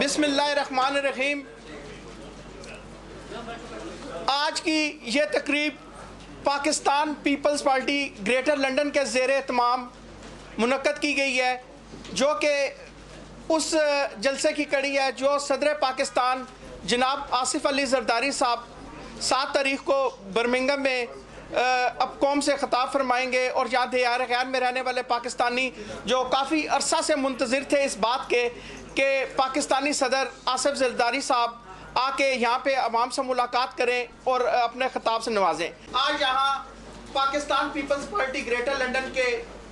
بسم اللہ الرحمن الرحیم۔ آج کی یہ تقریب پاکستان پیپلز پارٹی گریٹر لندن کے زیر اہتمام منعقد کی گئی ہے، جو کہ اس جلسے کی کڑی ہے جو صدر پاکستان جناب آصف علی زرداری صاحب 7 تاریخ کو برمنگھم میں اب قوم سے خطاب فرمائیں گے، اور یہاں دیار غیر میں رہنے والے پاکستانی جو کافی عرصہ سے منتظر تھے اس بات کے کہ پاکستانی صدر آصف زرداری صاحب آ کے یہاں پہ عوام سے ملاقات کریں اور اپنے خطاب سے نوازیں۔ آج یہاں پاکستان پیپلز پارٹی گریٹر لندن کے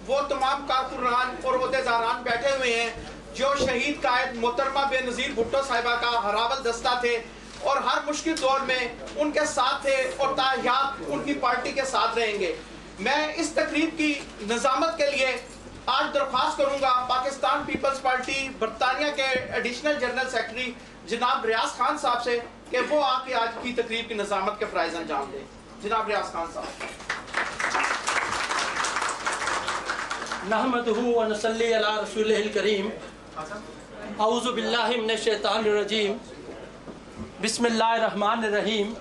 وہ تمام کارکنان اور عہدیداران بیٹھے ہوئے ہیں جو شہید قائد محترمہ بے نظیر بھٹو صاحبہ کا ہراول دستہ تھے اور ہر مشکل دور میں ان کے ساتھ تھے اور تا حیات ان کی پارٹی کے ساتھ رہیں گے۔ میں اس تقریب کی نظامت کے لیے آج درخواست کروں گا پاکستان پیپلز پارٹی برطانیہ کے ایڈیشنل جنرل سیکرٹری جناب ریاض خان صاحب سے کہ وہ آ کے آج کی تقریب کی نظامت کے فرائض انجام دیں۔ جناب ریاض خان صاحب۔ نحمدہ و نصلی علی رسولہ الکریم۔ اعوذ باللہ من الشیطان الرجیم۔ بسم اللہ الرحمن الرحیم۔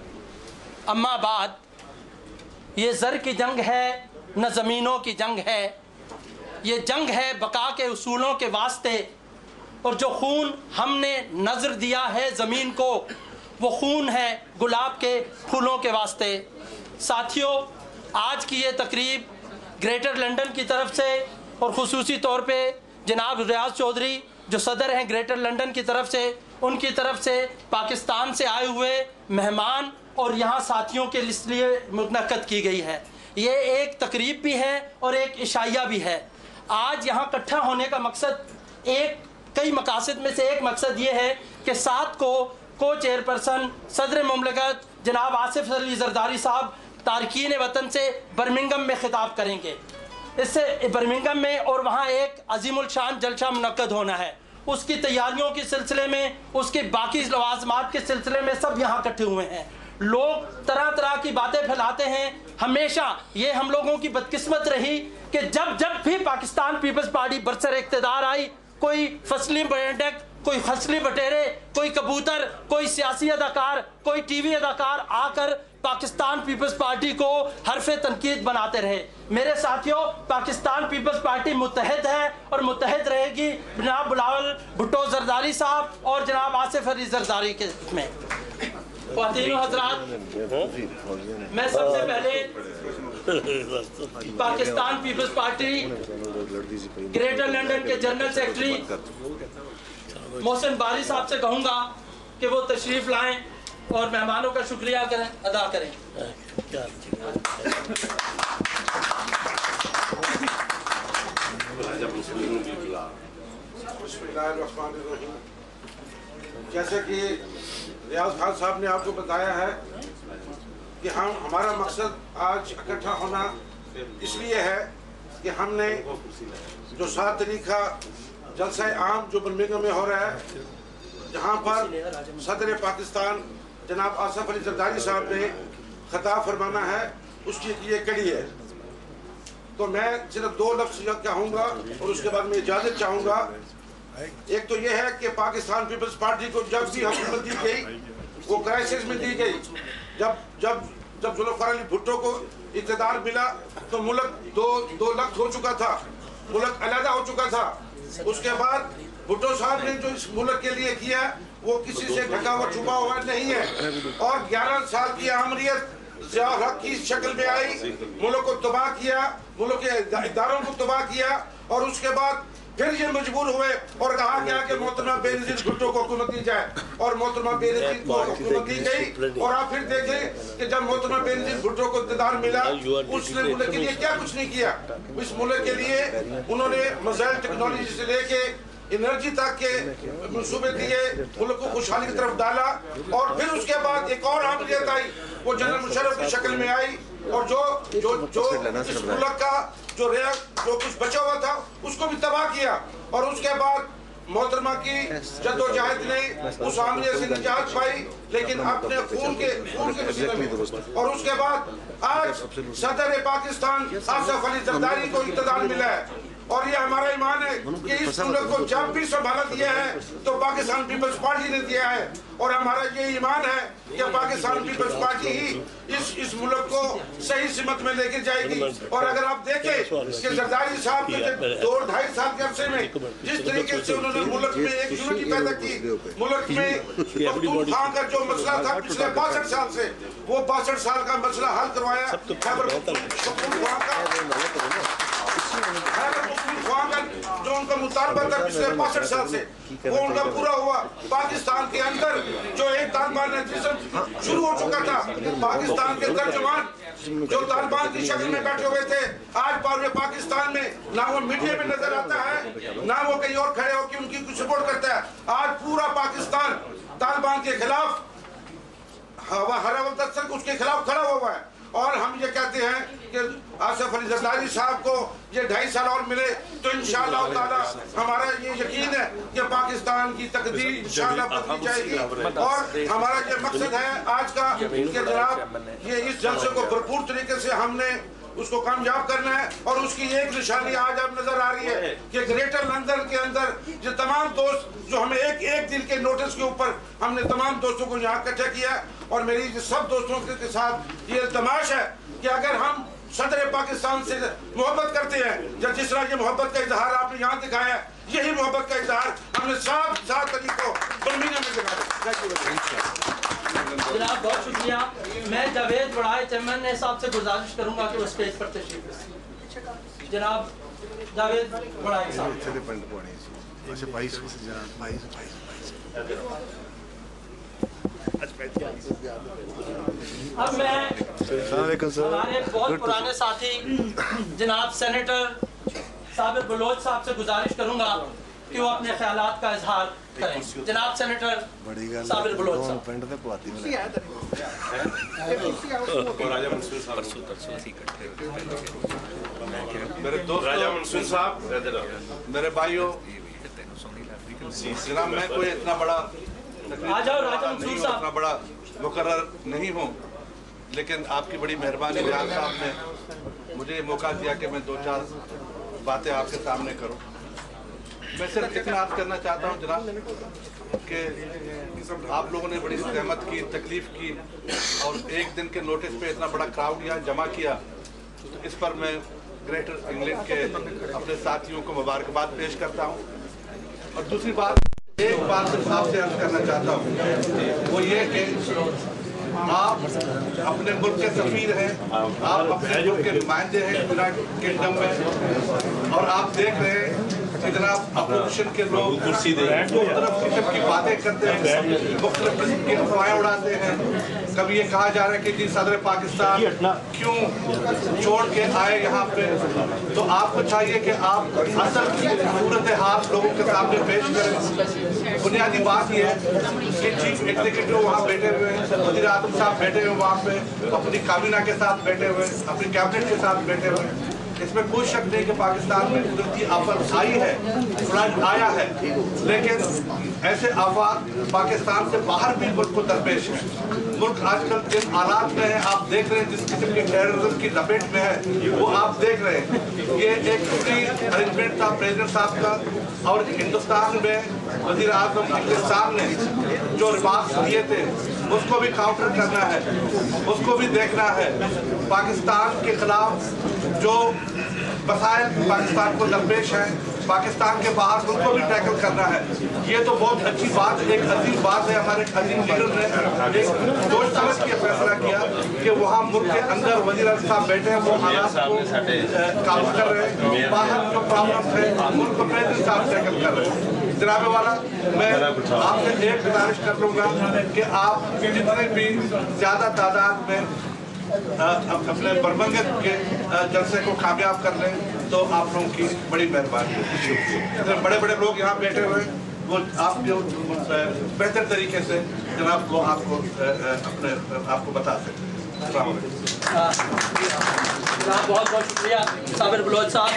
اما بعد، یہ زر کی جنگ ہے نہ زمینوں کی جنگ ہے، یہ جنگ ہے بقا کے اصولوں کے واسطے، اور جو خون ہم نے نظر دیا ہے زمین کو وہ خون ہے گلاب کے پھولوں کے واسطے۔ ساتھیوں، آج کی یہ تقریب گریٹر لندن کی طرف سے اور خصوصی طور پہ جناب ریاض چودھری جو صدر ہیں گریٹر لندن کی طرف سے، ان کی طرف سے پاکستان سے آئے ہوئے مہمان اور یہاں ساتھیوں کے لیے منعقد کی گئی ہے۔ یہ ایک تقریب بھی ہے اور ایک عشائیہ بھی ہے۔ آج یہاں اکٹھا ہونے کا مقصد کئی مقاصد میں سے ایک مقصد یہ ہے کہ 7 کو چیئرپرسن صدر مملکت جناب آصف علی زرداری صاحب تارکین وطن سے برمنگھم میں خطاب کریں گے۔ اس سے برمنگھم میں اور وہاں ایک عظیم الشان جلسہ منعقد ہونا ہے۔ اس کی تیاریوں کے سلسلے میں، اس کے باقی لوازمات کے سلسلے میں سب یہاں اکٹھے ہوئے ہیں۔ لوگ طرح طرح کی باتیں پھیلاتے ہیں۔ ہمیشہ یہ ہم لوگوں کی بدقسمت رہی کہ جب بھی پاکستان پیپلز پارٹی برسر اقتدار آئی، کوئی فصلی بینڈک، کوئی خصلی بٹیرے، کوئی کبوتر، کوئی سیاسی اداکار، کوئی ٹی وی اداکار آ کر پاکستان پیپلز پارٹی کو حرف تنقید بناتے رہے۔ میرے ساتھیوں، پاکستان پیپلز پارٹی متحد ہے اور متحد رہے گی جناب بلاول بھٹو زرداری صاحب اور جناب آصف علی زرداری کے میں۔ خواتین و حضرات، میں سب سے پہلے پاکستان پیپلز پارٹی گریٹر لندن کے جنرل سیکرٹری محسن باری صاحب سے کہوں گا کہ وہ تشریف لائیں اور مہمانوں کا شکریہ ادا کریں۔ بسم اللہ الرحمن الرحیم۔ جیسے کہ ریاض خان صاحب نے آپ کو بتایا ہے کہ ہمارا مقصد آج اکٹھا ہونا اس لیے ہے کہ ہم نے جو 7 تاریخ کا جلسہ عام جو برمنگھم میں ہو رہا ہے، جہاں پر صدر پاکستان جناب آصف علی زرداری صاحب نے خطاب فرمانا ہے، اس کی یہ کڑی ہے۔ تو میں صرف 2 لفظ کہوں گا اور اس کے بعد میں اجازت چاہوں گا۔ ایک تو یہ ہے کہ پاکستان پیپلز پارٹی کو جب بھی حکومت دی گئی وہ کرائسس میں دی گئی۔ جب ذوالفقار علی بھٹو کو اقتدار ملا تو ملک دو لخت ہو چکا تھا، ملک علیحدہ ہو چکا تھا۔ اس کے بعد بھٹو صاحب نے جو اس ملک کے لیے کیا وہ کسی سے ڈھکا ہوا چھپا ہوا نہیں ہے، اور 11 سال کی عمریت ضیاء الحق کی شکل میں آئی، ملک کو تباہ کیا، ملک کے اداروں کو تباہ کیا، اور اس کے بعد پھر یہ مجبور ہوئے اور کہا گیا کہ محترمہ بے نظیر بھٹو کو حکومت دی جائے، اور محترمہ بے نظیر کو حکومت دی گئی۔ اور آپ پھر دیکھیں کہ جب محترمہ بے نظیر بھٹو کو اقتدار ملا، اس نے ملک کے لیے کیا کچھ نہیں کیا۔ اس ملک کے لیے انہوں نے میزائل ٹیکنالوجی سے لے کے انرجی تک کے منصوبے دیے، ملک کو خوشحالی کی طرف ڈالا، اور پھر اس کے بعد ایک اور عملیت آئی، وہ جنرل مشرف کی شکل میں آئی، اور جو اس ملک کا جو کچھ بچا ہوا تھا اس کو بھی تباہ کیا۔ اور اس کے بعد محترمہ کی جد و جہد نے اس عملیت سے نجات پائی، لیکن اپنے خون کے وسیلے میں۔ اور اس کے بعد آج صدر پاکستان آصف علی زرداری کو اقتدار ملا ہے، اور یہ ہمارا ایمان ہے کہ اس ملک کو جب بھی سنبھالا دیا ہے تو پاکستان پیپلز پارٹی نے دیا ہے، اور ہمارا یہ ایمان ہے کہ پاکستان پیپلز پارٹی ہی اس ملک کو صحیح سمت میں لے کے جائے گی۔ اور اگر آپ دیکھیں کہ زرداری صاحب کے 2-2.5 سال کے عرصے میں جس طریقے سے انہوں نے ملک میں ایک یونٹی پیدا کی، ملک میں پختونخوا کا جو مسئلہ تھا پچھلے 62 سال سے، وہ 62 سال کا مسئلہ حل کروایا، خیبر پختونخوا کا جو ان کا مطالبہ تھا پچھلے 65 سال سے، وہ ان کا پورا ہوا۔ پاکستان کے اندر جو ایک طالبان نیشنلزم شروع ہو چکا تھا، پاکستان کے ترجمان جو طالبان کی شکل میں بیٹھے ہوئے تھے، آج پورے پاکستان میں نہ وہ میڈیا میں نظر آتا ہے، نہ وہ کہیں اور کھڑے ہو کے ان کی کچھ سپورٹ کرتا ہے۔ آج پورا پاکستان طالبان کے خلاف ہر وقت اس کے خلاف کھڑا ہوا ہے، اور ہم یہ کہتے ہیں کہ آصف علی زرداری صاحب کو یہ 2.5 سال اور ملے تو انشاءاللہ تعالی ہمارا یہ یقین ہے کہ پاکستان کی تقدیر انشاءاللہ بدلی جائے گی، اور ہمارا یہ مقصد ہے آج کا کہ جناب یہ اس جلسے کو بھرپور طریقے سے ہم نے اس کو کامیاب کرنا ہے، اور اس کی ایک نشانی آج اب نظر آ رہی ہے کہ گریٹر لندن کے اندر جو تمام دوست جو ہمیں ایک دن کے نوٹس کے اوپر ہم نے تمام دوستوں کو یہاں اکٹھا کیا، اور میری سب دوستوں کے ساتھ یہ التماش ہے کہ اگر ہم صدر پاکستان سے محبت کرتے ہیں، جس طرح یہ محبت کا اظہار آپ نے یہاں دکھایا ہے، یہی محبت کا اظہار ہم نے سات طریقوں برمینگھم میں دکھایا۔ جناب بہت شکریہ۔ میں جاوید بڑھائے چیئرمین صاحب سے گزارش کروں گا کہ وہ اسٹیج پر تشریف رکھیں۔ جناب جاوید بڑھائے صاحب۔ اب میں ہمارے بہت پرانے ساتھی جناب سینیٹر صابر بلوچ صاحب سے گزارش کروں گا کہ وہ اپنے خیالات کا اظہار کریں۔ جناب سینیٹر صابر بلوچ صاحب۔ میرے دوستوں صاحب، میرے بھائیوں، جناب میں کوئی اتنا بڑا مقرر نہیں ہوں، لیکن آپ کی بڑی مہربانی ریاض صاحب نے مجھے موقع دیا کہ میں 2-4 باتیں آپ کے سامنے کروں۔ میں صرف اتنا عرض کرنا چاہتا ہوں جناب کہ آپ لوگوں نے بڑی زحمت کی، تکلیف کی، اور ایک دن کے نوٹس پہ اتنا بڑا کراؤڈ یہاں جمع کیا، تو اس پر میں گریٹر انگلینڈ کے اپنے ساتھیوں کو مبارکباد پیش کرتا ہوں۔ اور دوسری بات، ایک بات صرف آپ سے عرض کرنا چاہتا ہوں، وہ یہ کہ آپ اپنے ملک کے سفیر ہیں، آپ اپنے ملک کے نمائندے ہیں یونائیٹڈ کنگڈم میں، اور آپ دیکھ رہے ہیں کہ جناب اپوزیشن کے لوگ مختلف قسم کی باتیں کرتے ہیں، مختلف قسم کی افواہیں اڑاتے ہیں۔ کبھی یہ کہا جا رہا ہے کہ جی صدر پاکستان کیوں چھوڑ کے آئے یہاں پہ، تو آپ کو چاہیے کہ آپ اصل کی صورتحال لوگوں کے سامنے پیش کریں۔ بنیادی بات یہ ہے کہ چیف ایگزیکٹو وہاں بیٹھے ہوئے ہیں، وزیر اعظم صاحب بیٹھے ہوئے وہاں پہ، اپنی کابینہ کے ساتھ بیٹھے ہوئے، اپنی کیبنٹ کے ساتھ بیٹھے ہوئے۔ اس میں کوئی شک نہیں کہ پاکستان میں قدرتی آفت آئی ہے، فلڈ آیا ہے، لیکن ایسے آفات پاکستان سے باہر بھی ملک کو درپیش ہیں۔ ملک آج کل جن حالات میں ہے، آپ دیکھ رہے ہیں جس قسم کے ٹیررزم کی لپیٹ میں ہے، وہ آپ دیکھ رہے ہیں۔ یہ ایک چھوٹی ارینجمنٹ تھا پریزیڈنٹ صاحب کا، اور ہندوستان میں وزیر اعظم پاکستان نے جو ریمارکس دیے تھے اس کو بھی کاؤنٹر کرنا ہے، اس کو بھی دیکھنا ہے۔ پاکستان کے خلاف جو مسائل پاکستان کو درپیش ہیں، پاکستان کے باہر ان کو بھی ٹیکل کرنا ہے۔ یہ تو بہت اچھی بات، ایک عظیم بات ہے۔ ہمارے عظیم لیڈر نے ایک سوچ سمجھ کے فیصلہ کیا کہ وہاں ملک کے اندر وزیر اعظم صاحب بیٹھے ہیں، وہ حالات کو قابو کر رہے ہیں، باہر جو پرابلم ہے ملک کو پریزیڈنٹ صاحب ٹیکل کر رہے ہیں۔ جناب والا، میں آپ سے ایک گزارش کر لوں گا کہ آپ جتنے بھی زیادہ تعداد میں اپنے برمنگھم کے جلسے کو کامیاب کر لیں تو آپ لوگوں کی بڑی مہربانی۔ بڑے بڑے لوگ یہاں بیٹھے ہوئے، وہ آپ کو بہتر طریقے سے جناب وہ آپ کو اپنے آپ کو بتا سکتے ہیں۔ السلام علیکم۔ بہت بہت شکریہ صابر بلوچ صاحب۔